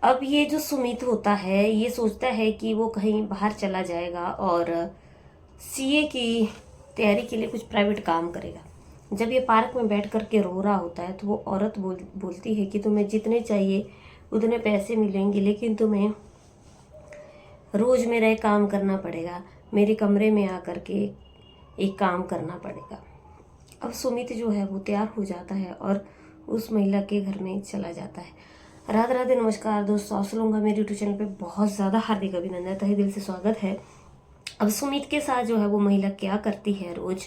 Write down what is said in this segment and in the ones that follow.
अब ये जो सुमित होता है ये सोचता है कि वो कहीं बाहर चला जाएगा और सीए की तैयारी के लिए कुछ प्राइवेट काम करेगा। जब ये पार्क में बैठ कर के रो रहा होता है तो वो औरत बोलती है कि तुम्हें जितने चाहिए उतने पैसे मिलेंगे, लेकिन तुम्हें रोज मेरा एक काम करना पड़ेगा, मेरे कमरे में आकर के एक काम करना पड़ेगा। अब सुमित जो है वो तैयार हो जाता है और उस महिला के घर में चला जाता है। राधे राधे, नमस्कार दोस्तों, आप लोगों का मेरे यूट्यूब चैनल पे बहुत ज़्यादा हार्दिक अभिनंदन, तहे दिल से स्वागत है। अब सुमित के साथ जो है वो महिला क्या करती है रोज,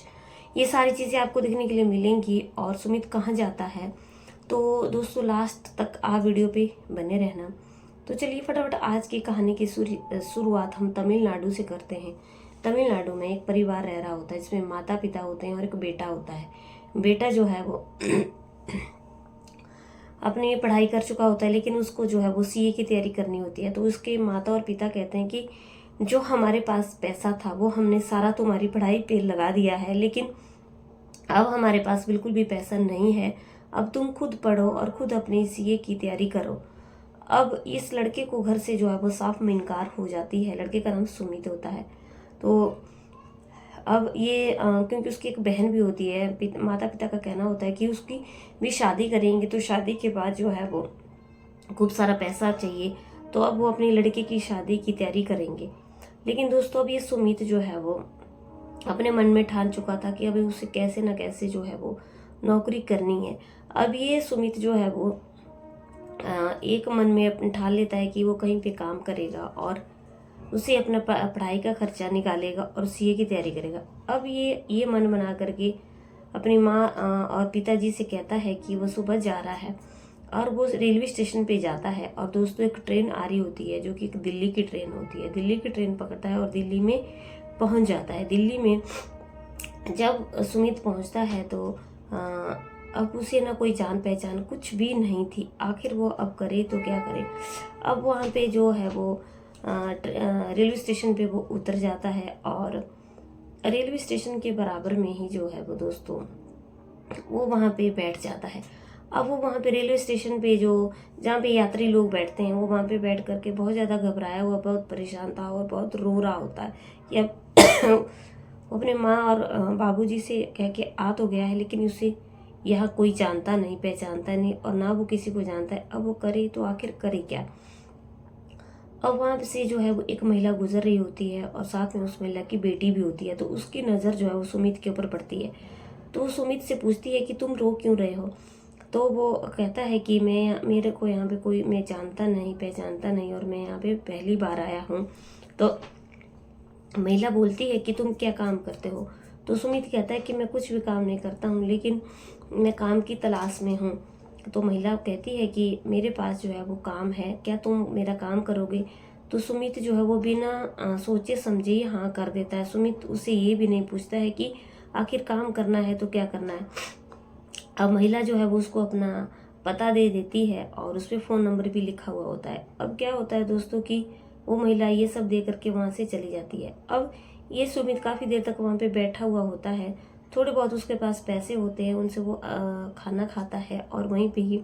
ये सारी चीज़ें आपको देखने के लिए मिलेंगी। और सुमित कहाँ जाता है तो दोस्तों लास्ट तक आप वीडियो पे बने रहना। तो चलिए फटाफट आज की कहानी की शुरुआत हम तमिलनाडु से करते हैं। तमिलनाडु में एक परिवार रह रहा होता है जिसमें माता पिता होते हैं और एक बेटा होता है। बेटा जो है वो अपनी पढ़ाई कर चुका होता है, लेकिन उसको जो है वो सीए की तैयारी करनी होती है। तो उसके माता और पिता कहते हैं कि जो हमारे पास पैसा था वो हमने सारा तुम्हारी पढ़ाई पे लगा दिया है, लेकिन अब हमारे पास बिल्कुल भी पैसा नहीं है। अब तुम खुद पढ़ो और खुद अपनी सीए की तैयारी करो। अब इस लड़के को घर से जो है वो साफ में इनकार हो जाती है। लड़के का नाम सुमित होता है। तो अब ये क्योंकि उसकी एक बहन भी होती है, माता पिता का कहना होता है कि उसकी भी शादी करेंगे, तो शादी के बाद जो है वो खूब सारा पैसा चाहिए, तो अब वो अपनी लड़के की शादी की तैयारी करेंगे। लेकिन दोस्तों अब ये सुमित जो है वो अपने मन में ठान चुका था कि अभी उसे कैसे ना कैसे जो है वो नौकरी करनी है। अब ये सुमित जो है वो एक मन में ठान लेता है कि वो कहीं पे काम करेगा और उसे अपना पढ़ाई का खर्चा निकालेगा और सीए की तैयारी करेगा। अब ये मन बना करके अपनी माँ और पिताजी से कहता है कि वो सुबह जा रहा है और वो रेलवे स्टेशन पे जाता है। और दोस्तों एक ट्रेन आ रही होती है जो कि एक दिल्ली की ट्रेन होती है। दिल्ली की ट्रेन पकड़ता है और दिल्ली में पहुंच जाता है। दिल्ली में जब सुमित पहुंचता है तो अब उसे ना कोई जान पहचान कुछ भी नहीं थी। आखिर वो अब करे तो क्या करे। अब वहाँ पे जो है वो रेलवे स्टेशन पे वो उतर जाता है और रेलवे स्टेशन के बराबर में ही जो है वो दोस्तों वो वहाँ पे बैठ जाता है। अब वो वहाँ पे रेलवे स्टेशन पे जो जहाँ पे यात्री लोग बैठते हैं वो वहाँ पे बैठ करके बहुत ज़्यादा घबराया हुआ, बहुत परेशान था और बहुत रो रहा होता है कि अब वो अपने माँ और बाबूजी से कह के आ तो गया है, लेकिन उसे यहाँ कोई जानता नहीं, पहचानता नहीं और ना वो किसी को जानता है। अब वो करे तो आखिर करे क्या। अब वहाँ से जो है वो एक महिला गुजर रही होती है और साथ में उस महिला की बेटी भी होती है। तो उसकी नज़र जो है वो सुमित के ऊपर पड़ती है। तो वो सुमित से पूछती है कि तुम रो क्यों रहे हो। तो वो कहता है कि मेरे को यहाँ पे कोई मैं जानता नहीं, पहचानता नहीं और मैं यहाँ पे पहली बार आया हूँ। तो महिला बोलती है कि तुम क्या काम करते हो। तो सुमित कहता है कि मैं कुछ भी काम नहीं करता हूँ, लेकिन मैं काम की तलाश में हूँ। तो महिला कहती है कि मेरे पास जो है वो काम है, क्या तुम मेरा काम करोगे। तो सुमित जो है वो बिना सोचे समझे ही हाँ कर देता है। सुमित उसे ये भी नहीं पूछता है कि आखिर काम करना है तो क्या करना है। अब महिला जो है वो उसको अपना पता दे देती है और उस पर फ़ोन नंबर भी लिखा हुआ होता है। अब क्या होता है दोस्तों कि वो महिला ये सब दे करके वहाँ से चली जाती है। अब ये सुमित काफ़ी देर तक वहाँ पे बैठा हुआ होता है। थोड़े बहुत उसके पास पैसे होते हैं, उनसे वो खाना खाता है और वहीं पे ही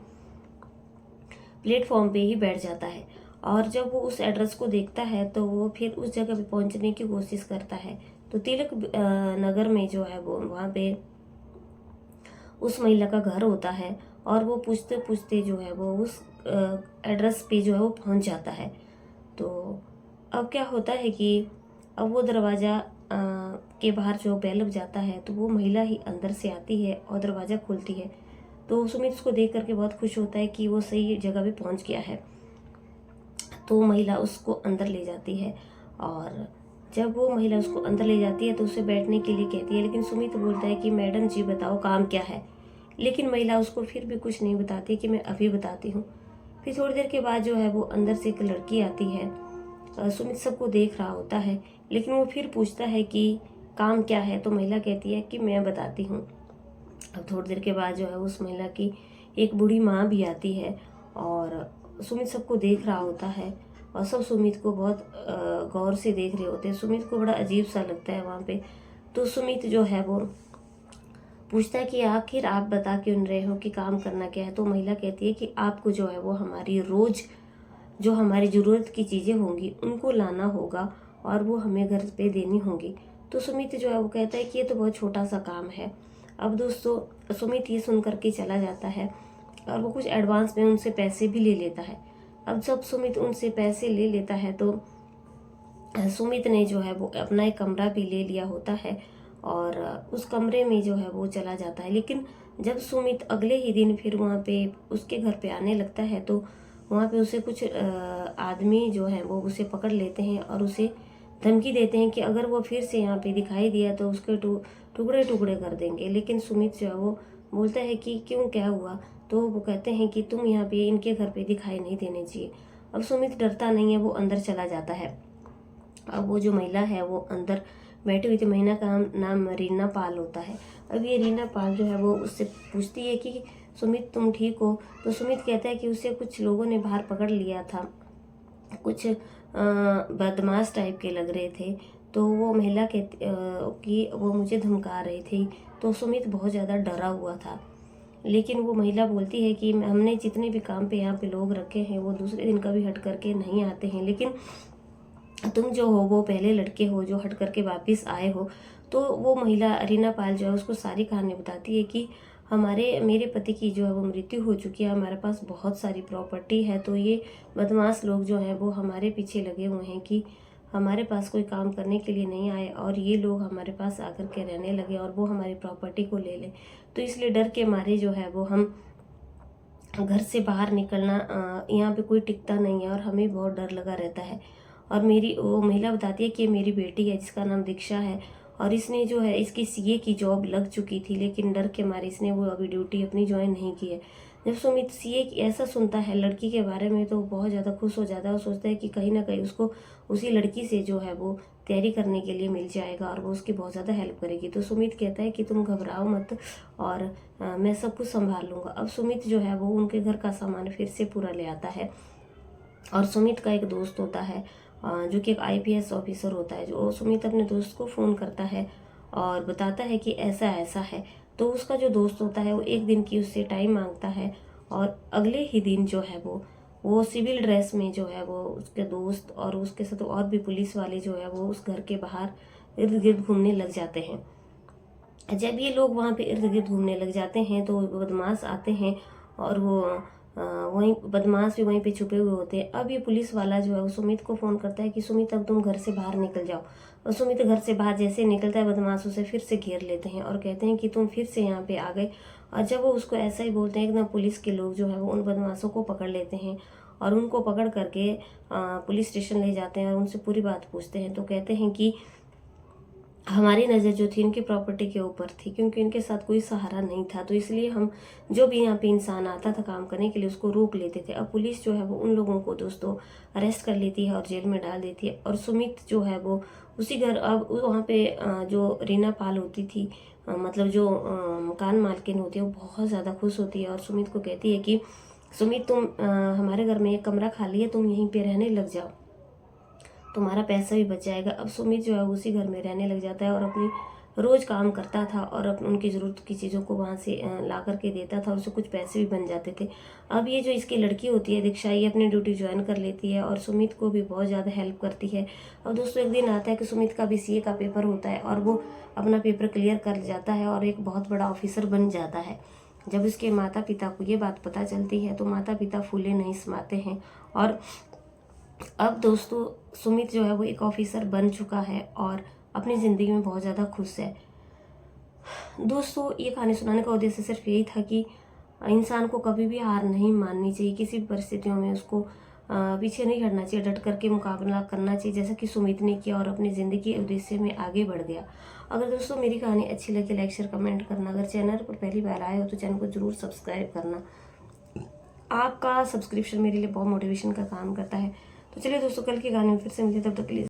प्लेटफॉर्म पे ही बैठ जाता है। और जब वो उस एड्रेस को देखता है तो वो फिर उस जगह पे पहुंचने की कोशिश करता है। तो तिलक नगर में जो है वो वहाँ पे उस महिला का घर होता है और वो पूछते पूछते जो है वो उस एड्रेस पे जो है वो पहुंच जाता है। तो अब क्या होता है कि अब वो दरवाज़ा के बाहर जो बेल बज जाता है तो वो महिला ही अंदर से आती है और दरवाज़ा खोलती है। तो सुमित उसको देख करके बहुत खुश होता है कि वो सही जगह पे पहुंच गया है। तो महिला उसको अंदर ले जाती है और जब वो महिला उसको अंदर ले जाती है तो उसे बैठने के लिए कहती है, लेकिन सुमित बोलता है कि मैडम जी बताओ काम क्या है। लेकिन महिला उसको फिर भी कुछ नहीं बताती कि मैं अभी बताती हूँ। फिर थोड़ी देर के बाद जो है वो अंदर से एक लड़की आती है। सुमित सबको देख रहा होता है, लेकिन वो फिर पूछता है कि काम क्या है। तो महिला कहती है कि मैं बताती हूँ। अब थोड़ी देर के बाद जो है उस महिला की एक बूढ़ी माँ भी आती है और सुमित सबको देख रहा होता है और सब सुमित को बहुत गौर से देख रहे होते हैं। सुमित को बड़ा अजीब सा लगता है वहाँ पे। तो सुमित जो है वो पूछता है कि आखिर आप बता क्यों रहे हो कि काम करना क्या है। तो महिला कहती है कि आपको जो है वो हमारी रोज जो हमारी ज़रूरत की चीज़ें होंगी उनको लाना होगा और वो हमें घर पे देनी होंगी। तो सुमित जो है वो कहता है कि ये तो बहुत छोटा सा काम है। अब दोस्तों सुमित ये सुन करके चला जाता है और वो कुछ एडवांस में उनसे पैसे भी ले लेता है। अब जब सुमित उनसे पैसे ले लेता है तो सुमित ने जो है वो अपना एक कमरा भी ले लिया होता है और उस कमरे में जो है वो चला जाता है। लेकिन जब सुमित अगले ही दिन फिर वहाँ पे उसके घर पे आने लगता है तो वहाँ पे उसे कुछ आदमी जो है वो उसे पकड़ लेते हैं और उसे धमकी देते हैं कि अगर वो फिर से यहाँ पे दिखाई दिया तो उसके टुकड़े टुकड़े कर देंगे। लेकिन सुमित जो है वो बोलता है कि क्यों, क्या हुआ? तो वो कहते हैं कि तुम यहाँ पे इनके घर पे दिखाई नहीं देने चाहिए। अब सुमित डरता नहीं है, वो अंदर चला जाता है। अब वो जो महिला है वो अंदर बैठी हुई थी, महिला का नाम रीना पाल होता है। अब ये रीना पाल जो है वो उससे पूछती है कि सुमित तुम ठीक हो? तो सुमित कहता है कि उसे कुछ लोगों ने बाहर पकड़ लिया था, कुछ बदमाश टाइप के लग रहे थे, तो वो महिला कहती कि वो मुझे धमका रही थी। तो सुमित बहुत ज़्यादा डरा हुआ था। लेकिन वो महिला बोलती है कि हमने जितने भी काम पे यहाँ पे लोग रखे हैं वो दूसरे दिन कभी हट करके नहीं आते हैं, लेकिन तुम जो हो वो पहले लड़के हो जो हट करके वापस आए हो। तो वो महिला रीना पाल जो है उसको सारी कहानी बताती है कि मेरे पति की जो है वो मृत्यु हो चुकी है, हमारे पास बहुत सारी प्रॉपर्टी है, तो ये बदमाश लोग जो हैं वो हमारे पीछे लगे हुए हैं कि हमारे पास कोई काम करने के लिए नहीं आए और ये लोग हमारे पास आकर के रहने लगे और वो हमारी प्रॉपर्टी को ले लें। तो इसलिए डर के मारे जो है वो हम घर से बाहर निकलना, यहाँ पे कोई टिकता नहीं है और हमें बहुत डर लगा रहता है। और मेरी वो महिला बताती है कि मेरी बेटी है जिसका नाम दीक्षा है और इसने जो है इसकी सीए की जॉब लग चुकी थी, लेकिन डर के मारे इसने वो अभी ड्यूटी अपनी ज्वाइन नहीं की है। जब सुमित सीए ऐसा सुनता है लड़की के बारे में तो बहुत ज़्यादा खुश हो जाता है और सोचता है कि कहीं ना कहीं उसको उसी लड़की से जो है वो तैयारी करने के लिए मिल जाएगा और वो उसकी बहुत ज़्यादा हेल्प करेगी। तो सुमित कहता है कि तुम घबराओ मत और मैं सब कुछ संभाल लूँगा। अब सुमित जो है वो उनके घर का सामान फिर से पूरा ले आता है और सुमित का एक दोस्त होता है जो कि एक आईपीएस ऑफिसर होता है। जो सुमित अपने दोस्त को फ़ोन करता है और बताता है कि ऐसा ऐसा है। तो उसका जो दोस्त होता है वो एक दिन की उससे टाइम मांगता है और अगले ही दिन जो है वो सिविल ड्रेस में जो है वो उसके दोस्त और उसके साथ और भी पुलिस वाले जो है वो उस घर के बाहर इर्द गिर्द घूमने लग जाते हैं। जब ये लोग वहाँ पे इर्द गिर्द घूमने लग जाते हैं तो बदमाश आते हैं और वो वहीं बदमाश भी वहीं पे छुपे हुए होते हैं। अब ये पुलिस वाला जो है वो सुमित को फ़ोन करता है कि सुमित अब तुम घर से बाहर निकल जाओ। और सुमित घर से बाहर जैसे निकलता है बदमाश उसे फिर से घेर लेते हैं और कहते हैं कि तुम फिर से यहाँ पे आ गए। और जब वो उसको ऐसा ही बोलते हैं एकदम पुलिस के लोग जो है वो उन बदमाशों को पकड़ लेते हैं और उनको पकड़ करके पुलिस स्टेशन ले जाते हैं और उनसे पूरी बात पूछते हैं। तो कहते हैं कि हमारी नज़र जो थी इनकी प्रॉपर्टी के ऊपर थी, क्योंकि इनके साथ कोई सहारा नहीं था, तो इसलिए हम जो भी यहाँ पे इंसान आता था काम करने के लिए उसको रोक लेते थे। अब पुलिस जो है वो उन लोगों को दोस्तों अरेस्ट कर लेती है और जेल में डाल देती है। और सुमित जो है वो उसी घर, अब वहाँ पे जो रीना पाल होती थी, मतलब जो मकान मालकिन होती है, वो बहुत ज़्यादा खुश होती है और सुमित को कहती है कि सुमित तुम हमारे घर में एक कमरा खाली है, तुम यहीं पर रहने लग जाओ, तुम्हारा पैसा भी बच जाएगा। अब सुमित जो है उसी घर में रहने लग जाता है और अपनी रोज़ काम करता था और उनकी ज़रूरत की चीज़ों को वहाँ से ला करके देता था और उससे कुछ पैसे भी बन जाते थे। अब ये जो इसकी लड़की होती है दीक्षा, ये अपनी ड्यूटी ज्वाइन कर लेती है और सुमित को भी बहुत ज़्यादा हेल्प करती है। और दोस्तों एक दिन आता है कि सुमित का भी सीए का पेपर होता है और वो अपना पेपर क्लियर कर जाता है और एक बहुत बड़ा ऑफिसर बन जाता है। जब उसके माता पिता को ये बात पता चलती है तो माता पिता फूले नहीं समाते हैं। और अब दोस्तों सुमित जो है वो एक ऑफिसर बन चुका है और अपनी ज़िंदगी में बहुत ज़्यादा खुश है। दोस्तों ये कहानी सुनाने का उद्देश्य सिर्फ यही था कि इंसान को कभी भी हार नहीं माननी चाहिए, किसी भी परिस्थितियों में उसको पीछे नहीं हटना चाहिए, डट करके मुकाबला करना चाहिए, जैसा कि सुमित ने किया और अपनी ज़िंदगी के उद्देश्य में आगे बढ़ गया। अगर दोस्तों मेरी कहानी अच्छी लगे लाइक शेयर कमेंट करना। अगर चैनल पर पहली बार आए हो तो चैनल को ज़रूर सब्सक्राइब करना। आपका सब्सक्रिप्शन मेरे लिए बहुत मोटिवेशन का काम करता है। तो चलिए दोस्तों कल की कहानी में फिर से मिलते, तब तक के लिए